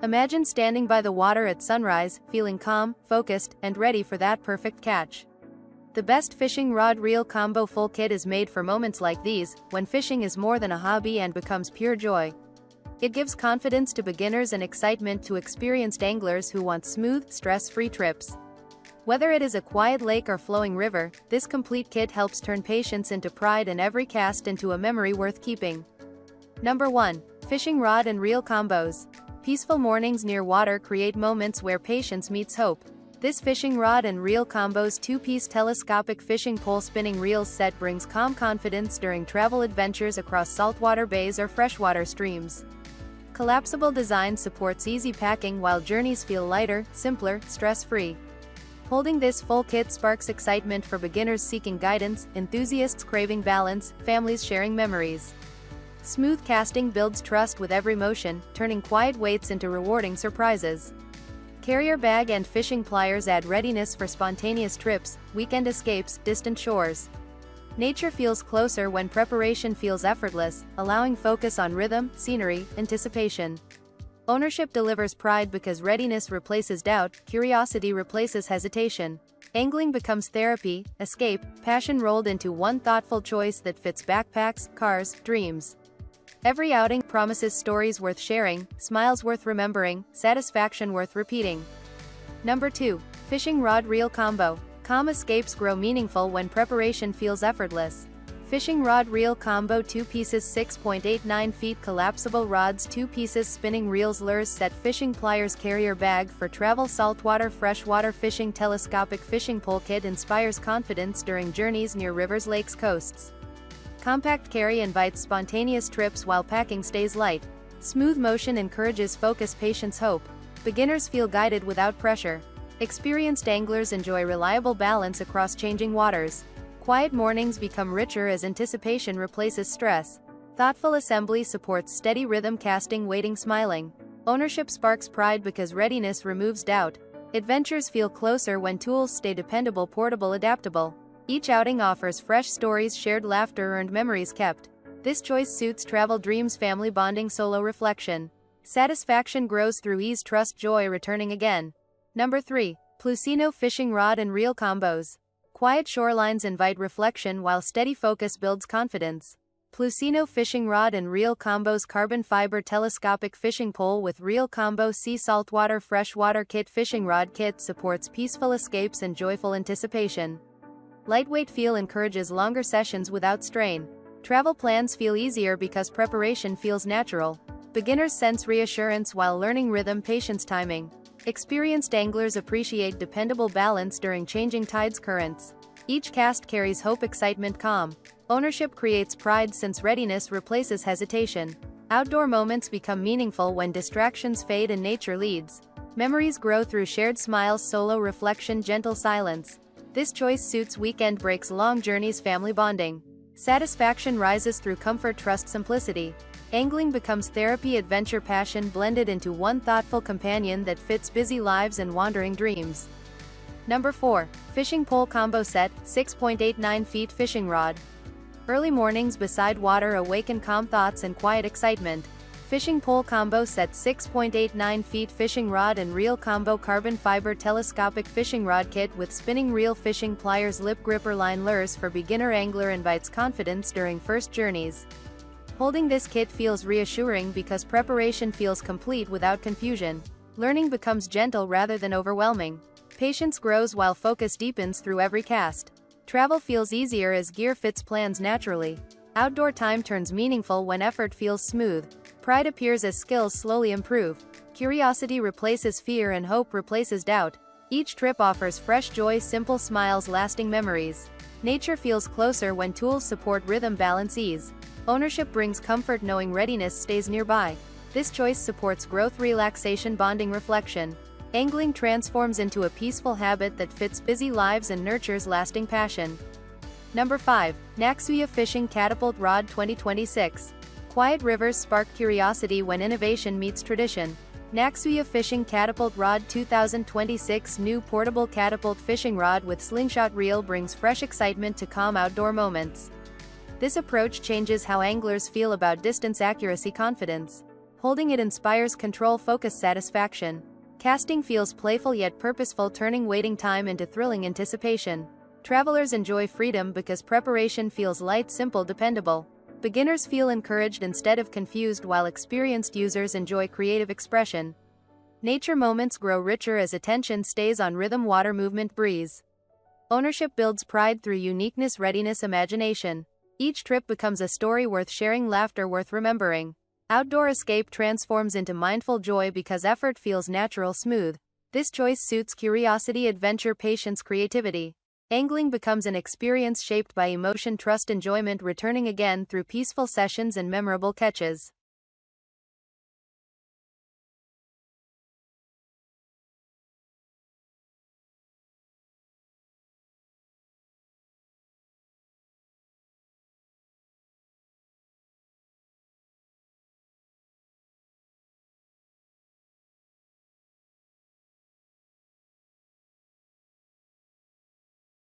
Imagine standing by the water at sunrise, feeling calm, focused, and ready for that perfect catch. The best fishing rod-reel combo full kit is made for moments like these, when fishing is more than a hobby and becomes pure joy. It gives confidence to beginners and excitement to experienced anglers who want smooth, stress-free trips. Whether it is a quiet lake or flowing river, this complete kit helps turn patience into pride and every cast into a memory worth keeping. Number 1. Fishing Rod and Reel Combos. Peaceful mornings near water create moments where patience meets hope. This fishing rod and reel combo's 2-piece telescopic fishing pole spinning reels set brings calm confidence during travel adventures across saltwater bays or freshwater streams. Collapsible design supports easy packing while journeys feel lighter, simpler, stress-free. Holding this full kit sparks excitement for beginners seeking guidance, enthusiasts craving balance, families sharing memories. Smooth casting builds trust with every motion, turning quiet waits into rewarding surprises. Carrier bag and fishing pliers add readiness for spontaneous trips, weekend escapes, distant shores. Nature feels closer when preparation feels effortless, allowing focus on rhythm, scenery, anticipation. Ownership delivers pride because readiness replaces doubt, curiosity replaces hesitation. Angling becomes therapy, escape, passion rolled into one thoughtful choice that fits backpacks, cars, dreams. Every outing promises stories worth sharing, smiles worth remembering, satisfaction worth repeating. Number 2. Fishing Rod Reel Combo. Calm escapes grow meaningful when preparation feels effortless. Fishing Rod Reel Combo 2 pieces 6.89 feet collapsible rods 2 pieces spinning reels lures set fishing pliers carrier bag for travel saltwater freshwater fishing telescopic fishing pole kit inspires confidence during journeys near rivers lakes coasts. Compact carry invites spontaneous trips while packing stays light. Smooth motion encourages focus patience hope. Beginners feel guided without pressure. Experienced anglers enjoy reliable balance across changing waters. Quiet mornings become richer as anticipation replaces stress. Thoughtful assembly supports steady rhythm casting waiting smiling. Ownership sparks pride because readiness removes doubt. Adventures feel closer when tools stay dependable portable adaptable. Each outing offers fresh stories shared laughter earned memories kept. This choice suits travel dreams family bonding solo reflection. Satisfaction grows through ease trust joy returning again. Number 3. PLUSINNO Fishing Rod and Reel Combos. Quiet shorelines invite reflection while steady focus builds confidence. PLUSINNO Fishing Rod and Reel Combos carbon fiber telescopic fishing pole with reel combo sea saltwater freshwater kit fishing rod kit supports peaceful escapes and joyful anticipation. Lightweight feel encourages longer sessions without strain. Travel plans feel easier because preparation feels natural. Beginners sense reassurance while learning rhythm patience timing. Experienced anglers appreciate dependable balance during changing tides currents. Each cast carries hope excitement calm. Ownership creates pride since readiness replaces hesitation. Outdoor moments become meaningful when distractions fade and nature leads. Memories grow through shared smiles solo reflection gentle silence. This choice suits weekend breaks long journeys family bonding. Satisfaction rises through comfort trust simplicity. Angling becomes therapy adventure passion blended into one thoughtful companion that fits busy lives and wandering dreams. Number 4. Fishing Pole Combo Set, 6.89 feet fishing rod. Early mornings beside water awaken calm thoughts and quiet excitement. Fishing Pole Combo Set 6.89 feet fishing rod and reel combo carbon fiber telescopic fishing rod kit with spinning reel fishing pliers lip gripper line lures for beginner angler invites confidence during first journeys. Holding this kit feels reassuring because preparation feels complete without confusion. Learning becomes gentle rather than overwhelming. Patience grows while focus deepens through every cast. Travel feels easier as gear fits plans naturally. Outdoor time turns meaningful when effort feels smooth. Pride appears as skills slowly improve. Curiosity replaces fear and hope replaces doubt. Each trip offers fresh joy simple smiles lasting memories. Nature feels closer when tools support rhythm balance ease. Ownership brings comfort knowing readiness stays nearby. This choice supports growth relaxation bonding reflection. Angling transforms into a peaceful habit that fits busy lives and nurtures lasting passion. Number 5. Naxsuia Fishing Catapult Rod 2026. Quiet rivers spark curiosity when innovation meets tradition. Naxsuia Fishing Catapult Rod 2026 new portable catapult fishing rod with slingshot reel brings fresh excitement to calm outdoor moments. This approach changes how anglers feel about distance accuracy confidence. Holding it inspires control, focus, satisfaction. Casting feels playful yet purposeful, turning waiting time into thrilling anticipation. Travelers enjoy freedom because preparation feels light, simple, dependable. Beginners feel encouraged instead of confused, while experienced users enjoy creative expression. Nature moments grow richer as attention stays on rhythm, water movement, breeze. Ownership builds pride through uniqueness, readiness, imagination. Each trip becomes a story worth sharing, laughter worth remembering. Outdoor escape transforms into mindful joy because effort feels natural, smooth. This choice suits curiosity, adventure, patience, creativity. Angling becomes an experience shaped by emotion, trust, enjoyment, returning again through peaceful sessions and memorable catches.